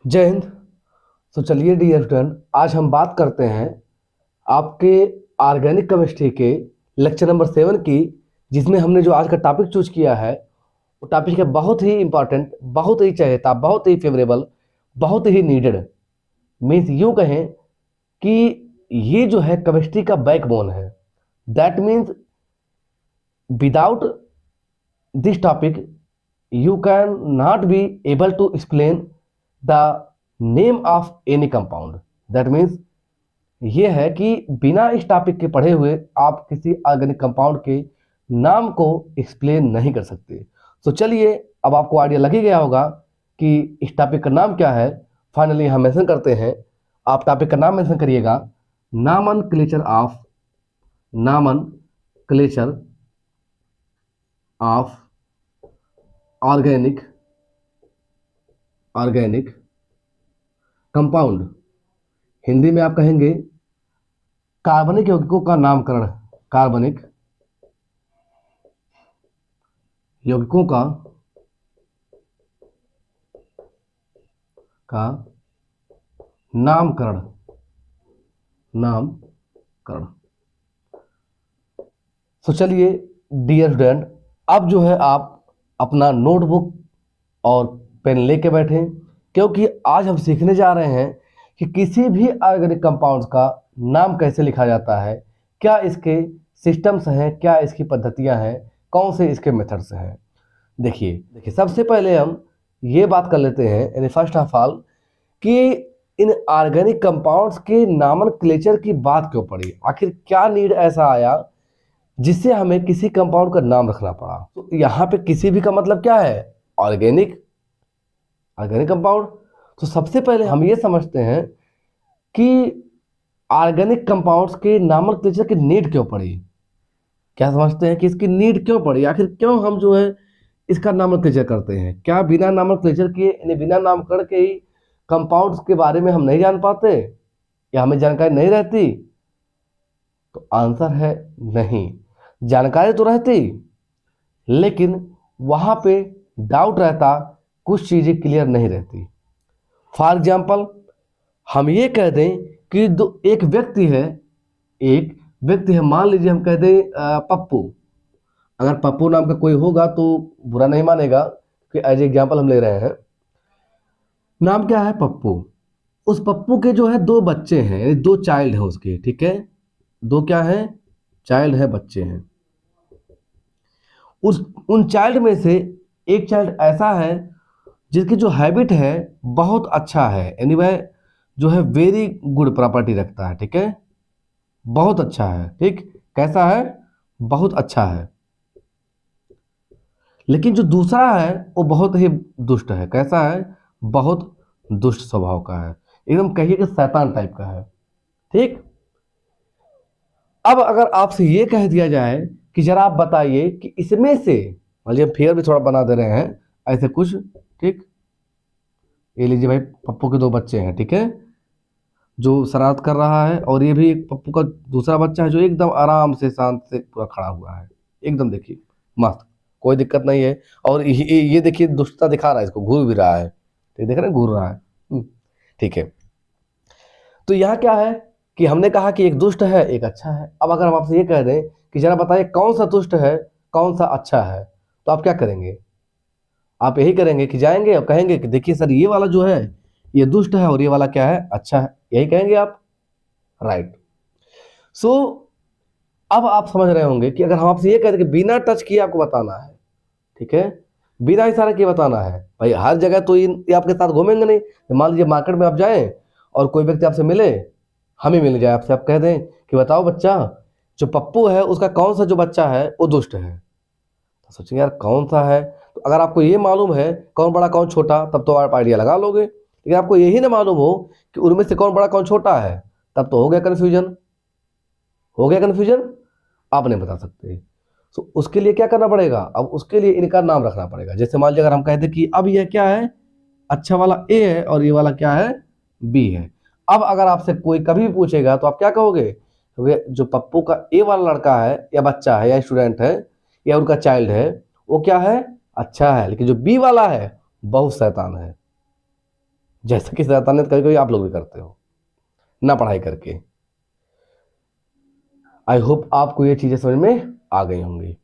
जय हिंद। तो चलिए डियर स्टूडेंट, आज हम बात करते हैं आपके ऑर्गेनिक केमिस्ट्री के लेक्चर नंबर 7 की, जिसमें हमने जो आज का टॉपिक चूज किया है वो टॉपिक है बहुत ही इंपॉर्टेंट, बहुत ही चहेता, बहुत ही फेवरेबल, बहुत ही नीडेड। मीन्स यूँ कहें कि ये जो है केमिस्ट्री का बैकबोन है। That means without this topic you can not be able to explain the name of any compound. That means ये है कि बिना इस टॉपिक के पढ़े हुए आप किसी ऑर्गेनिक कंपाउंड के नाम को एक्सप्लेन नहीं कर सकते। तो चलिए, अब आपको आइडिया लग ही गया होगा कि इस टॉपिक का नाम क्या है। फाइनली हम मेंशन करते हैं, आप टॉपिक का नाम मेंशन करिएगा। Nomenclature of organic compound. Hindi में आप कहेंगे कार्बनिक यौगिकों का नामकरण। कार्बनिक यौगिकों का नामकरण। तो चलिए डियर स्टूडेंट, अब जो है आप अपना नोटबुक और पेन लेके बैठें, क्योंकि आज हम सीखने जा रहे हैं कि किसी भी ऑर्गेनिक कंपाउंड्स का नाम कैसे लिखा जाता है, क्या इसके सिस्टम्स हैं, क्या इसकी पद्धतियां हैं, कौन से इसके मेथड्स हैं। देखिए सबसे पहले हम ये बात कर लेते हैं, यानी फर्स्ट ऑफ ऑल, कि इन ऑर्गेनिक कंपाउंड्स के नॉमेनक्लेचर की बात क्यों पड़ी। आखिर क्या नीड ऐसा आया जिससे हमें किसी कंपाउंड का नाम रखना पड़ा। तो यहाँ पे किसी भी का मतलब क्या है, ऑर्गेनिक कंपाउंड। तो सबसे पहले हम ये समझते हैं कि ऑर्गेनिक कंपाउंड्स के नॉमेनक्लेचर की नीड क्यों पड़ी। क्या समझते हैं कि इसकी नीड क्यों पड़ी, आखिर क्यों हम जो है इसका नॉमेनक्लेचर करते हैं। क्या बिना नॉमेनक्लेचर किए, यानी बिना नामकरण के ही कंपाउंड्स के बारे में हम नहीं जान पाते, या हमें जानकारी नहीं रहती? तो आंसर है नहीं। जानकारी तो रहती, लेकिन वहां पे डाउट रहता, कुछ चीजें क्लियर नहीं रहती। फॉर एग्जाम्पल, हम ये कह दें कि एक व्यक्ति है, मान लीजिए हम कह दें पप्पू। अगर पप्पू नाम का कोई होगा तो बुरा नहीं मानेगा कि एज एग्जाम्पल हम ले रहे हैं। नाम क्या है, पप्पू। उस पप्पू के जो है 2 बच्चे हैं, यानी 2 चाइल्ड है उसके, ठीक है। 2 क्या है, चाइल्ड है, बच्चे हैं। उन चाइल्ड में से एक चाइल्ड ऐसा है जिसकी जो हैबिट है बहुत अच्छा है, यानी वह जो है वेरी गुड प्रॉपर्टी रखता है, ठीक है, बहुत अच्छा है। ठीक, कैसा है, बहुत अच्छा है। लेकिन जो दूसरा है वो बहुत ही दुष्ट है। कैसा है, बहुत दुष्ट स्वभाव का है, एकदम कहिए कि शैतान टाइप का है। ठीक, अब अगर आपसे ये कह दिया जाए कि जरा आप बताइए कि इसमें से, मान लीजिए फिगर भी थोड़ा बना दे रहे हैं ऐसे कुछ, ठीक। ये लीजिए भाई, पप्पू के 2 बच्चे हैं, ठीक है, जो शरारत कर रहा है, और ये भी एक पप्पू का दूसरा बच्चा है जो एकदम आराम से शांत से पूरा खड़ा हुआ है, एकदम देखिए मस्त, कोई दिक्कत नहीं है। और ये देखिए दुष्टता दिखा रहा है, इसको घूर भी रहा है, तो देख रहे हैं घूर रहा है, ठीक है। तो यहाँ क्या है कि हमने कहा कि एक दुष्ट है, एक अच्छा है। अब अगर हम आपसे ये कह दें कि जरा बताइए कौन सा दुष्ट है, कौन सा अच्छा है, तो आप क्या करेंगे? आप यही करेंगे कि जाएंगे और कहेंगे कि देखिए सर, ये वाला जो है ये दुष्ट है और ये वाला क्या है, अच्छा है, यही कहेंगे आप, राइट। सो अब आप समझ रहे होंगे कि अगर हम आपसे ये कह दें कि बिना टच किए आपको बताना है, ठीक है, बिना इशारे किए बताना है, भाई हर जगह तो ये आपके साथ घूमेंगे नहीं। मान लीजिए मार्केट में आप जाएं और कोई व्यक्ति आपसे मिले, हम ही मिल जाए आपसे, आप कह दें कि बताओ बच्चा, जो पप्पू है उसका कौन सा जो बच्चा है वो दुष्ट है। तो सोचेंगे यार कौन सा है। तो अगर आपको ये मालूम है कौन बड़ा कौन छोटा, तब तो आप आइडिया लगा लोगे। लेकिन आपको यही ना मालूम हो कि उनमें से कौन बड़ा कौन छोटा है, तब तो हो गया कन्फ्यूजन, आप नहीं बता सकते। तो उसके लिए क्या करना पड़ेगा, अब उसके लिए इनका नाम रखना पड़ेगा। जैसे मान लीजिए अगर हम कहते कि अब यह क्या है, अच्छा वाला ए है और ये वाला क्या है, बी है। अब अगर आपसे कोई कभी भी पूछेगा तो आप क्या कहोगे, जो पप्पू का ए वाला लड़का है या बच्चा है या स्टूडेंट है या उनका चाइल्ड है, वो क्या है, अच्छा है। लेकिन जो बी वाला है बहुत शैतान है। जैसा कि शैतानियत कभी कभी आप लोग भी करते हो ना पढ़ाई करके। आई होप आपको ये चीज़ें समझ में आ गई होंगी।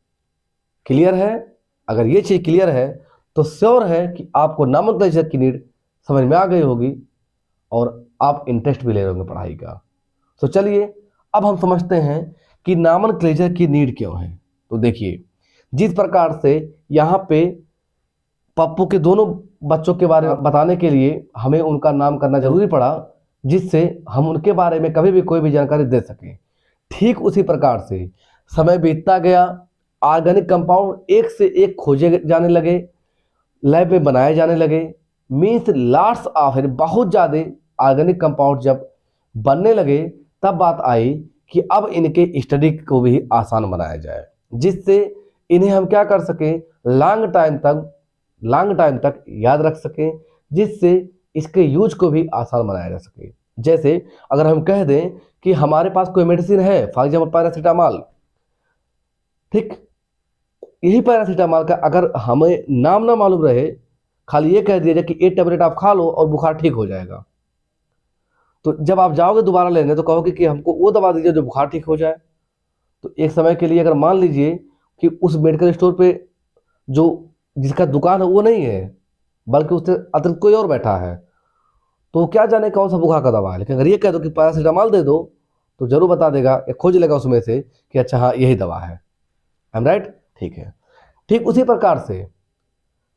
क्लियर है? अगर ये चीज़ क्लियर है तो श्योर है कि आपको नॉमेनक्लेचर की नीड समझ में आ गई होगी और आप इंटरेस्ट भी ले रहे होंगे पढ़ाई का। तो चलिए अब हम समझते हैं कि नॉमेनक्लेचर की नीड क्यों है। तो देखिए, जिस प्रकार से यहाँ पे पप्पू के दोनों बच्चों के बारे में बताने के लिए हमें उनका नाम करना जरूरी पड़ा, जिससे हम उनके बारे में कभी भी कोई भी जानकारी दे सकें। ठीक उसी प्रकार से समय बीतता गया, ऑर्गेनिक कंपाउंड एक से एक खोजे जाने लगे, लैब में बनाए जाने लगे। मीन्स लॉट्स ऑफ बहुत ज़्यादा ऑर्गेनिक कंपाउंड जब बनने लगे, तब बात आई कि अब इनके स्टडी को भी आसान बनाया जाए, जिससे इन्हें हम क्या कर सकें, लॉन्ग टाइम तक याद रख सकें, जिससे इसके यूज को भी आसान बनाया जा सके। जैसे अगर हम कह दें कि हमारे पास कोई मेडिसिन है, फॉर एग्जाम्पल पैरासीटामॉल, ठीक, यही पैरासीटामॉल का अगर हमें नाम ना मालूम रहे, खाली ये कह दिया जाए कि 8 टैबलेट आप खा लो और बुखार ठीक हो जाएगा, तो जब आप जाओगे दोबारा लेने तो कहोगे कि हमको वो दवा दीजिए जो बुखार ठीक हो जाए। तो एक समय के लिए अगर मान लीजिए कि उस मेडिकल स्टोर पे जो जिसका दुकान है वो नहीं है, बल्कि उससे अतिरिक्त कोई और बैठा है, तो क्या जाने कौन सा बुखार का दवा है। लेकिन अगर ये कह दो कि पैरासीटामॉल दे दो, तो जरूर बता देगा या खोज लेगा उसमें से कि अच्छा हाँ यही दवा है। I am right? ठीक है। ठीक उसी प्रकार से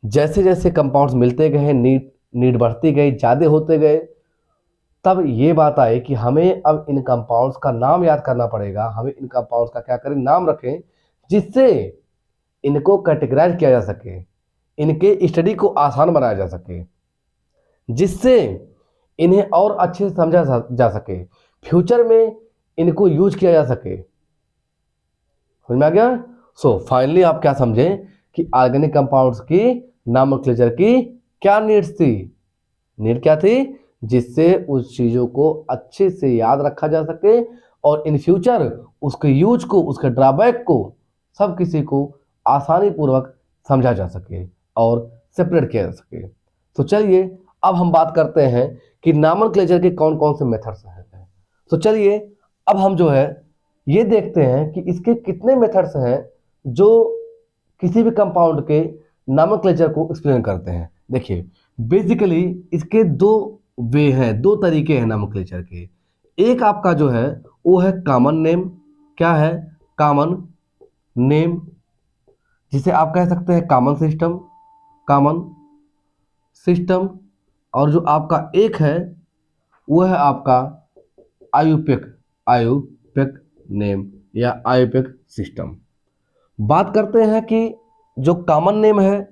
जैसे जैसे कंपाउंड्स मिलते गए, नीड बढ़ती गई, ज़्यादा होते गए, तब ये बात आई कि हमें अब इन कंपाउंड्स का नाम याद करना पड़ेगा। हमें इन कंपाउंड्स का क्या करें, नाम रखें, जिससे इनको कैटेगराइज किया जा सके, इनके स्टडी को आसान बनाया जा सके, जिससे इन्हें और अच्छे से समझा जा सके, फ्यूचर में इनको यूज किया जा सके। समझ में आ गया? सो फाइनली आप क्या समझे कि ऑर्गेनिक कंपाउंड्स की नॉमेनक्लेचर की क्या नीड्स थी? नीड क्या थी? जिससे उस चीज़ों को अच्छे से याद रखा जा सके और इन फ्यूचर उसके यूज को, उसके ड्रॉबैक को सब किसी को आसानी पूर्वक समझा जा सके और सेपरेट किया जा सके। तो चलिए अब हम बात करते हैं कि नॉमेनक्लेचर के कौन कौन से मेथड्स हैं। तो चलिए अब हम जो है ये देखते हैं कि इसके कितने मेथड्स हैं जो किसी भी कंपाउंड के नॉमेनक्लेचर को एक्सप्लेन करते हैं। देखिए, बेसिकली इसके दो वे हैं, दो तरीके हैं नॉमेनक्लेचर के। एक आपका जो है वो है कॉमन नेम। क्या है? कॉमन नेम, जिसे आप कह सकते हैं कॉमन सिस्टम। और जो आपका एक है वो है आपका आयुपेक नेम या आयुपेक सिस्टम। बात करते हैं कि जो कॉमन नेम है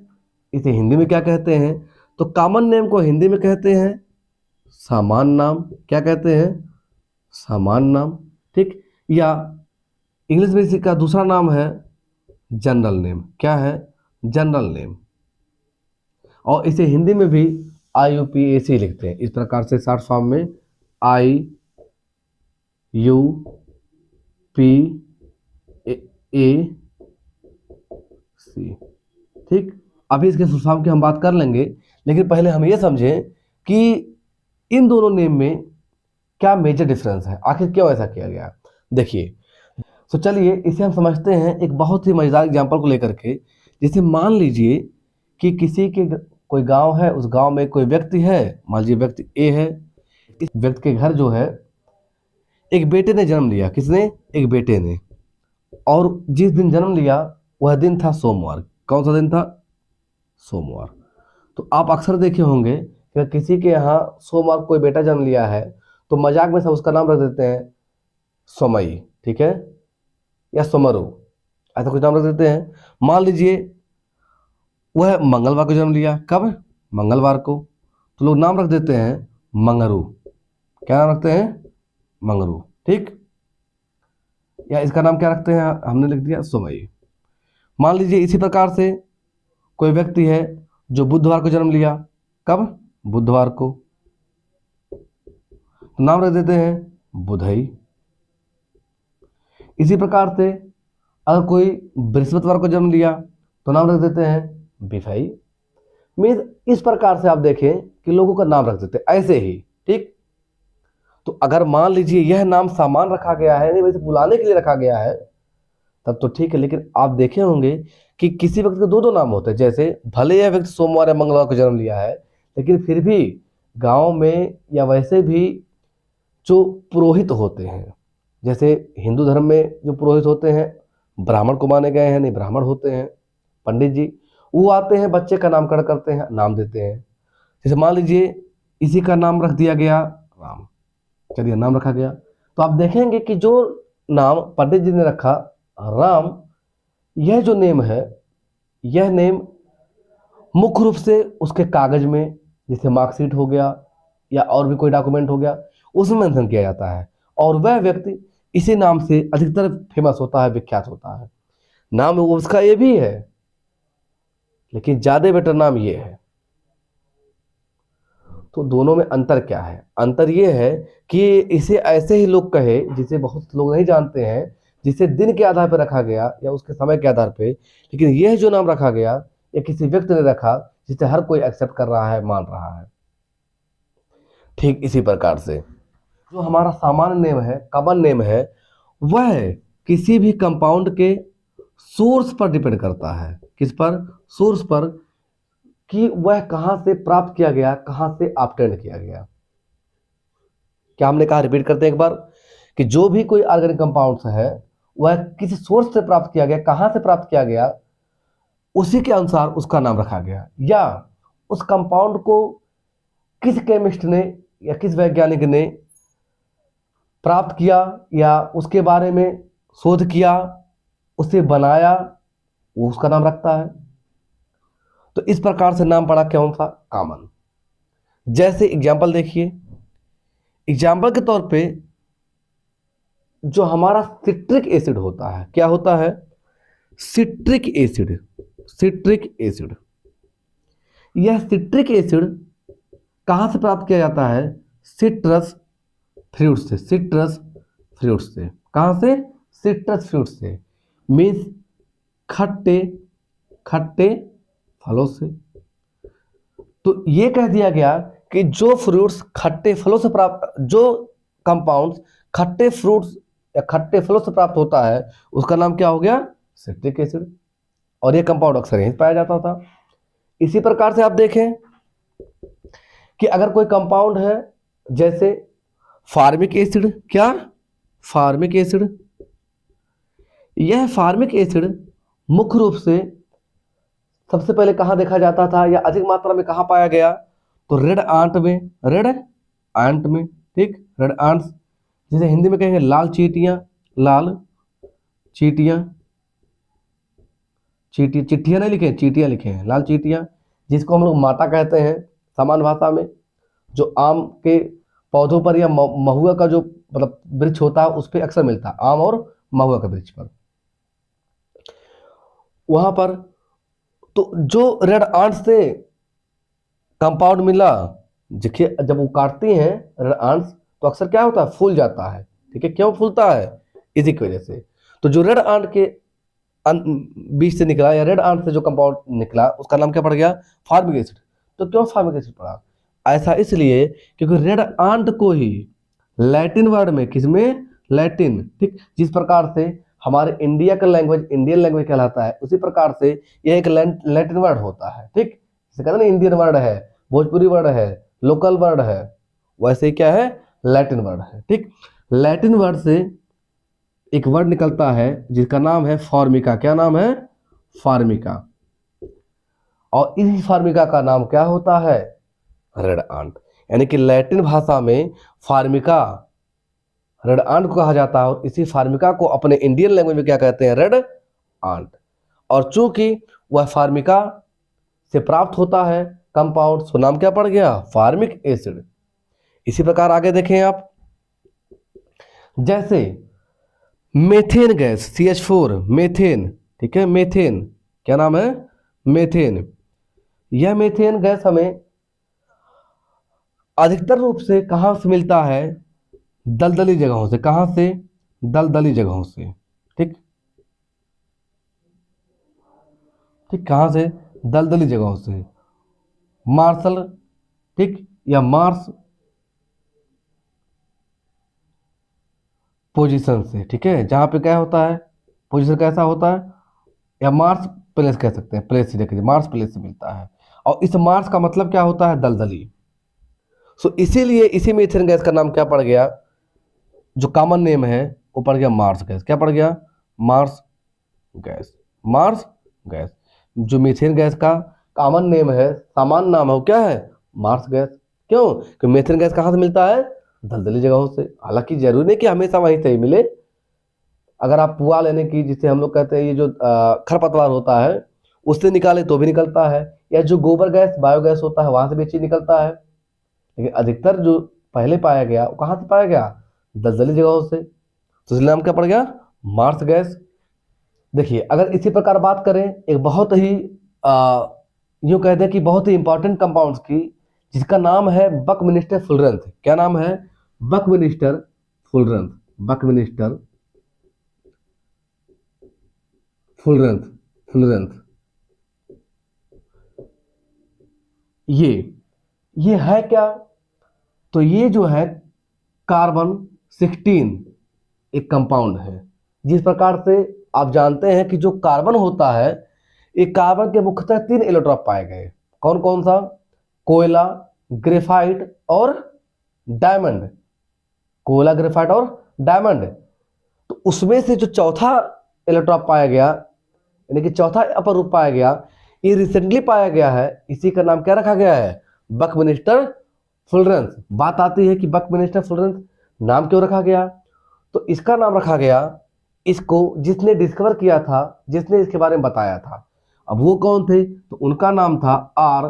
इसे हिंदी में क्या कहते हैं। तो कॉमन नेम को हिंदी में कहते हैं सामान्य नाम। क्या कहते हैं? सामान्य नाम। ठीक, या इंग्लिश में इसका दूसरा नाम है जनरल नेम। क्या है? General name. और इसे हिंदी में भी IUPAC लिखते हैं, इस प्रकार से शॉर्ट फॉर्म में IUPAC। ठीक, अभी इसके सुझाव की हम बात कर लेंगे, लेकिन पहले हम ये समझें कि इन दोनों नेम में क्या मेजर डिफरेंस है, आखिर क्यों ऐसा किया गया। देखिए, तो चलिए इसे हम समझते हैं एक बहुत ही मजेदार एग्जांपल को लेकर के। जैसे मान लीजिए कि किसी के कोई गांव है, उस गांव में कोई व्यक्ति है, मान लीजिए व्यक्ति ए है। इस व्यक्ति के घर जो है एक बेटे ने जन्म लिया। किसने? एक बेटे ने। और जिस दिन जन्म लिया वह दिन था सोमवार। कौन सा दिन था? सोमवार। तो आप अक्सर देखे होंगे कि किसी के यहाँ सोमवार कोई बेटा जन्म लिया है तो मजाक में सब उसका नाम रख देते हैं सोमई, ठीक है, या सोमरू, ऐसा कुछ नाम रख देते हैं। मान लीजिए वह मंगलवार को जन्म लिया। कब? मंगलवार को। तो लोग नाम रख देते हैं मंगरू। क्या नाम रखते हैं? मंगरू। ठीक, या इसका नाम क्या रखते हैं? हमने लिख दिया सोमई। मान लीजिए इसी प्रकार से कोई व्यक्ति है जो बुधवार को जन्म लिया। कब? बुधवार को। तो नाम रख देते हैं बुधई। इसी प्रकार से अगर कोई बृहस्पतिवार को जन्म लिया तो नाम रख देते हैं बिफई। मीन्स इस प्रकार से आप देखें कि लोगों का नाम रख देते ऐसे ही, ठीक। तो अगर मान लीजिए यह नाम सामान रखा गया है, नहीं वैसे बुलाने के लिए रखा गया है, तब तो ठीक है। लेकिन आप देखे होंगे कि किसी व्यक्ति के दो दो नाम होते हैं, जैसे भले यह व्यक्ति सोमवार या मंगलवार को जन्म लिया है, लेकिन फिर भी गांव में या वैसे भी जो पुरोहित होते हैं, जैसे हिंदू धर्म में जो पुरोहित होते हैं ब्राह्मण को माने गए हैं, नहीं ब्राह्मण होते हैं पंडित जी, वो आते हैं बच्चे का नामकरण करते हैं, नाम देते हैं। जैसे मान लीजिए इसी का नाम रख दिया गया राम, चलिए नाम रखा गया, तो आप देखेंगे कि जो नाम पंडित जी ने रखा राम, यह जो नेम है, यह नेम मुख्य रूप से उसके कागज में, जैसे मार्कशीट हो गया या और भी कोई डॉक्यूमेंट हो गया, उसमें मेंशन किया जाता है, और वह व्यक्ति इसी नाम से अधिकतर फेमस होता है, विख्यात होता है। नाम उसका ये भी है, लेकिन ज्यादा बेटर नाम ये है। तो दोनों में अंतर क्या है? अंतर ये है कि इसे ऐसे ही लोग कहे जिसे बहुत लोग नहीं जानते हैं, जिसे दिन के आधार पर रखा गया या उसके समय के आधार पे, लेकिन यह जो नाम रखा गया या किसी व्यक्ति ने रखा जिसे हर कोई एक्सेप्ट कर रहा है, मान रहा है। ठीक इसी प्रकार से जो हमारा सामान्य नेम है, कॉमन नेम है, वह किसी भी कंपाउंड के सोर्स पर डिपेंड करता है। किस पर? सोर्स पर, कि वह कहां से प्राप्त किया गया, कहां से ऑब्टेन किया गया। क्या हमने कहा? रिपीट करते हैं एक बार, कि जो भी कोई ऑर्गेनिक कंपाउंड्स है वह किसी सोर्स से प्राप्त किया गया, कहां से प्राप्त किया गया, उसी के अनुसार उसका नाम रखा गया, या उस कंपाउंड को किस केमिस्ट ने या किस वैज्ञानिक ने प्राप्त किया या उसके बारे में शोध किया, उसे बनाया, वो उसका नाम रखता है। तो इस प्रकार से नाम पड़ा कौन सा? कॉमन। जैसे एग्जाम्पल देखिए, एग्जाम्पल के तौर पे जो हमारा सिट्रिक एसिड होता है, क्या होता है? Citric acid. सिट्रिक एसिड, यह सिट्रिक एसिड कहां से प्राप्त किया जाता है? सिट्रस फ्रूट से। सिट्रस फ्रूट से। कहां से? सिट्रस फ्रूट से, मीन्स खट्टे खट्टे फलों से। तो ये कह दिया गया कि जो फ्रूट्स खट्टे फलों से प्राप्त, जो कंपाउंड्स खट्टे फ्रूट्स या खट्टे फलों से प्राप्त होता है, उसका नाम क्या हो गया? Citric acid. और ये कंपाउंड अक्सर यहीं पाया जाता था। इसी प्रकार से आप देखें कि अगर कोई कंपाउंड है, जैसे फार्मिक एसिड। क्या? Formic acid. यह फार्मिक एसिड मुख्य रूप से सबसे पहले कहां देखा जाता था या अधिक मात्रा में कहां पाया गया? तो रेड आंट में। रेड आंट में, ठीक, रेड आंट्स, जिसे हिंदी में कहेंगे लाल चींटियां। लाल चींटियां, चिट्ठियां नहीं लिखे, चींटियां लिखे हैं, लाल चींटियां, जिसको हम लोग माता कहते हैं सामान्य भाषा में, जो आम के पौधों पर या महुआ का जो मतलब वृक्ष होता है उस पर अक्सर मिलता है, आम और महुआ के वृक्ष पर, वहां पर। तो जो रेड आंट से कंपाउंड मिला, देखिए जब वो काटती हैं रेड आंट्स तो अक्सर क्या होता है? फूल जाता है। ठीक है, क्यों फूलता है? इसी की वजह से। तो जो रेड आंट के बीच से निकला या रेड आंट से जो कंपाउंड निकला, उसका नाम क्या पड़ गया? Formic acid. तो क्यों फार्मिक एसिड पड़ा? ऐसा इसलिए क्योंकि रेड आंट को ही लैटिन वर्ड में, किसमें? लैटिन, ठीक, जिस प्रकार से हमारे इंडिया का लैंग्वेज इंडियन लैंग्वेज कहलाता है, उसी प्रकार से यह एक लैटिन वर्ड होता है। ठीक, जैसे कहते हैं ना इंडियन वर्ड है, भोजपुरी वर्ड है, लोकल वर्ड है, वैसे क्या है? लैटिन वर्ड है। ठीक, लैटिन वर्ड से एक वर्ड निकलता है जिसका नाम है फार्मिका। क्या नाम है? फार्मिका। और इसी फार्मिका का नाम क्या होता है? Red ant. यानी कि लैटिन भाषा में फार्मिका रेड आंट को कहा जाता है, और इसी फार्मिका को अपने इंडियन लैंग्वेज में क्या कहते हैं? Red ant. और चूंकि वह फार्मिका से प्राप्त होता है कंपाउंड, सो नाम क्या पड़ गया? Formic acid. इसी प्रकार आगे देखें आप, जैसे मेथेन गैस, CH4, मेथेन, ठीक है, मेथेन, क्या नाम है? मेथेन। यह मेथेन गैस हमें अधिकतर रूप से कहां से मिलता है? दलदली जगहों से। कहां से? दलदली जगहों से। ठीक ठीक, कहां से? दलदली जगहों से। मार्शल ठीक, या मार्स पोजीशन से, ठीक है, जहाँ पे क्या होता है, पोजीशन कैसा होता है, या मार्स प्लेस कह सकते हैं, प्लेस से देखिए मार्स प्लेस से मिलता है। और इस मार्स का मतलब क्या होता है, दलदली। सो इसीलिए इसी मीथेन गैस का नाम क्या पड़ गया, जो कॉमन नेम है वो पड़ गया मार्स गैस। क्या पड़ गया, मार्स गैस। मार्स गैस जो मीथेन गैस का कॉमन नेम है, सामान्य नाम है, वो क्या है, मार्स गैस। क्यों, क्योंकि मीथेन गैस कहाँ से मिलता है, दलदली जगहों से। हालांकि जरूरी नहीं कि हमेशा वहीं से ही मिले। अगर आप पुआ लेने की, जिसे हम लोग कहते हैं, ये जो खरपतवार होता है उससे निकाले तो भी निकलता है, या जो गोबर गैस बायोगैस होता है वहां से भी चीज निकलता है। लेकिन अधिकतर जो पहले पाया गया वो कहाँ से पाया गया, दलदली जगहों से। तो इसलिए नाम क्या पड़ गया, मार्स गैस। देखिए अगर इसी प्रकार बात करें एक बहुत ही यूं कहते हैं कि बहुत ही इंपॉर्टेंट कंपाउंड्स की, जिसका नाम है बकमिनिस्टर फुलरेंथ। क्या नाम है, बकमिनिस्टर फुलरेंथ। बकमिनिस्टर फुलरेंथ, फुलरेंथ। ये है क्या, तो ये जो है कार्बन 16 एक कंपाउंड है। जिस प्रकार से आप जानते हैं कि जो कार्बन होता है, एक कार्बन के मुख्यतः 3 इलेक्ट्रॉन पाए गए। कौन कौन सा, कोयला, ग्रेफाइट और डायमंड। कोयला, ग्रेफाइट और डायमंड। तो उसमें से जो चौथा इलेक्ट्रॉन पाया गया, यानी कि चौथा अपर रूप पाया गया, ये रिसेंटली पाया गया है। इसी का नाम क्या रखा गया है, बकमिनिस्टर फुलरेंथ। बात आती है कि बकमिनिस्टर फुलरेंथ नाम क्यों रखा गया, तो इसका नाम रखा गया, इसको जिसने डिस्कवर किया था, जिसने इसके बारे में बताया था, अब वो कौन थे, तो उनका नाम था R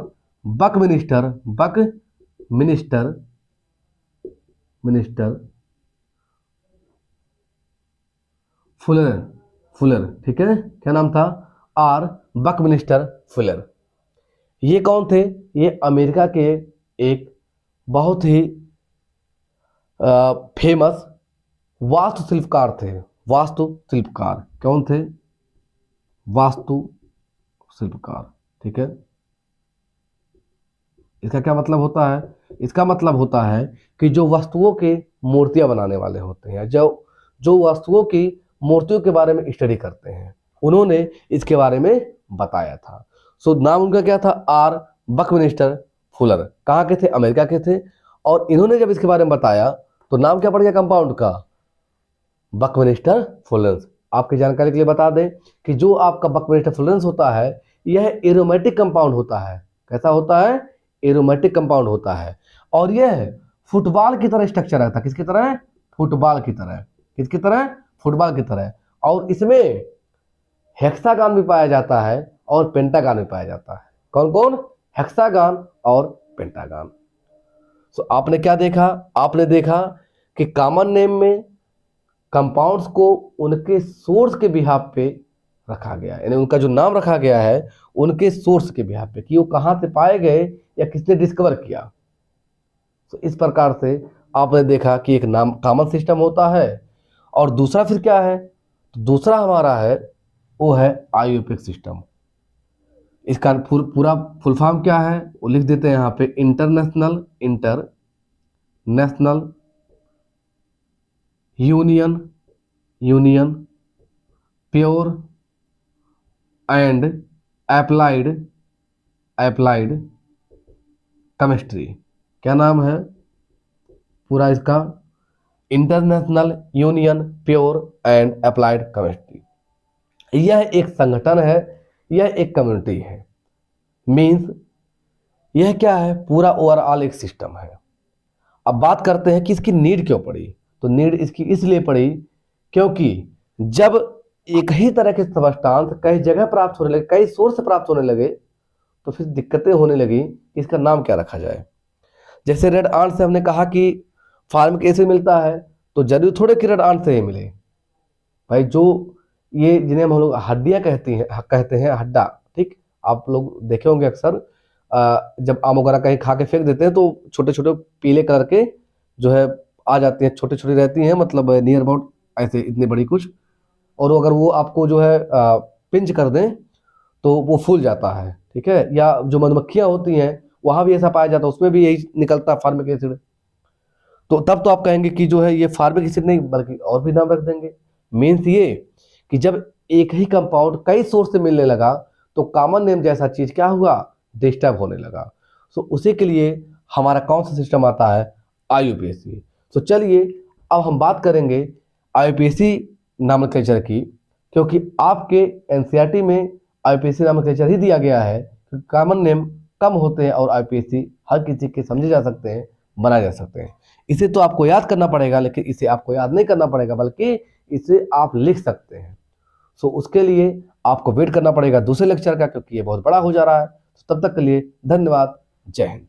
Buckminster. Buckminster minister Fuller. Fuller, ठीक है, क्या नाम था, आर बकमिनिस्टर फुलर। ये कौन थे, ये अमेरिका के एक बहुत ही फेमस वास्तुशिल्पकार थे। वास्तुशिल्पकार कौन थे, वास्तुशिल्पकार, ठीक है। इसका क्या मतलब होता है, इसका मतलब होता है कि जो वस्तुओं के मूर्तियां बनाने वाले होते हैं, जो जो वस्तुओं की मूर्तियों के बारे में स्टडी करते हैं, उन्होंने इसके बारे में बताया था। सो नाम उनका क्या था, आर बकमिनिस्टर फुलर। कहाँ के थे, अमेरिका के थे। और इन्होंने जब इसके बारे में बताया तो नाम क्या पड़ गया कंपाउंड का, बकमिनिस्टर फुलरेंस। आपकी जानकारी के लिए बता दें कि जो आपका बकमिनिस्टर फुलरेंस होता है, यह एरोमेटिक कंपाउंड होता है। कैसा होता है, एरोमेटिक कंपाउंड होता है। और यह फुटबॉल की तरह स्ट्रक्चर रहता है। किसकी तरह, फुटबॉल की तरह। किसकी तरह, फुटबॉल की तरह। और इसमें हेक्सागन भी पाया जाता है और पेंटागन भी पाया जाता है। कौन कौन, हेक्सागन और पेंटागन। सो आपने क्या देखा, आपने देखा कि कॉमन नेम में कंपाउंड्स को उनके सोर्स के बिहाफ पे रखा गया, यानी उनका जो नाम रखा गया है उनके सोर्स के बिहाफ पे, कि वो कहाँ से पाए गए या किसने डिस्कवर किया। तो इस प्रकार से आपने देखा कि एक नाम कॉमन सिस्टम होता है। और दूसरा फिर क्या है, तो दूसरा हमारा है वो है आईयूपैक सिस्टम। इसका पूरा फुल फॉर्म क्या है वो लिख देते हैं यहाँ पे, international union pure and applied chemistry. क्या नाम है पूरा इसका, international union pure and applied chemistry. यह एक संगठन है, यह एक कम्युनिटी है। मीन्स यह क्या है, पूरा ओवरऑल एक सिस्टम है। अब बात करते हैं कि इसकी नीड क्यों पड़ी, तो नीड इसकी इसलिए पड़ी क्योंकि जब एक ही तरह के सब्सटेंस कई जगह प्राप्त होने लगे, कई सोर्स से प्राप्त होने लगे, तो फिर दिक्कतें होने लगी कि इसका नाम क्या रखा जाए। जैसे रेड आंट से हमने कहा कि फार्मिक एसिड मिलता है, तो जरूरी थोड़े कि रेड आंट से ही मिले भाई। जो ये जिन्हें हम लोग हड्डियां कहते हैं हड्डा, ठीक, आप लोग देखे होंगे अक्सर जब आम वगैरह कहीं खा के फेंक देते हैं तो छोटे छोटे पीले कलर के जो है आ जाती हैं, छोटी छोटी रहती हैं, मतलब नियर अबाउट ऐसे इतनी बड़ी कुछ। और अगर वो आपको जो है पिंच कर दें तो वो फूल जाता है, ठीक है। या जो मधुमक्खियाँ होती हैं वहाँ भी ऐसा पाया जाता है, उसमें भी यही निकलता है फार्मिक एसिड। तो तब तो आप कहेंगे कि जो है ये फार्मिक एसिड नहीं बल्कि और भी नाम रख देंगे। मीन्स ये कि जब एक ही कंपाउंड कई सोर्स से मिलने लगा तो कॉमन नेम जैसा चीज क्या हुआ, डिस्टर्ब होने लगा। सो उसी के लिए हमारा कौन सा सिस्टम आता है, आईयूपीएसी। सो चलिए अब हम बात करेंगे आईयूपीएसी नॉमेनक्लेचर की, क्योंकि आपके एनसीईआरटी में आईयूपीएसी नॉमेनक्लेचर ही दिया गया है कि कॉमन नेम कम होते हैं और आईयूपीएसी हर किसी के समझे जा सकते हैं, बनाए जा सकते हैं। इसे तो आपको याद करना पड़ेगा, लेकिन इसे आपको याद नहीं करना पड़ेगा बल्कि इसे आप लिख सकते हैं। सो उसके लिए आपको वेट करना पड़ेगा दूसरे लेक्चर का, क्योंकि ये बहुत बड़ा हो जा रहा है। तो तब तक के लिए धन्यवाद। जय हिंद।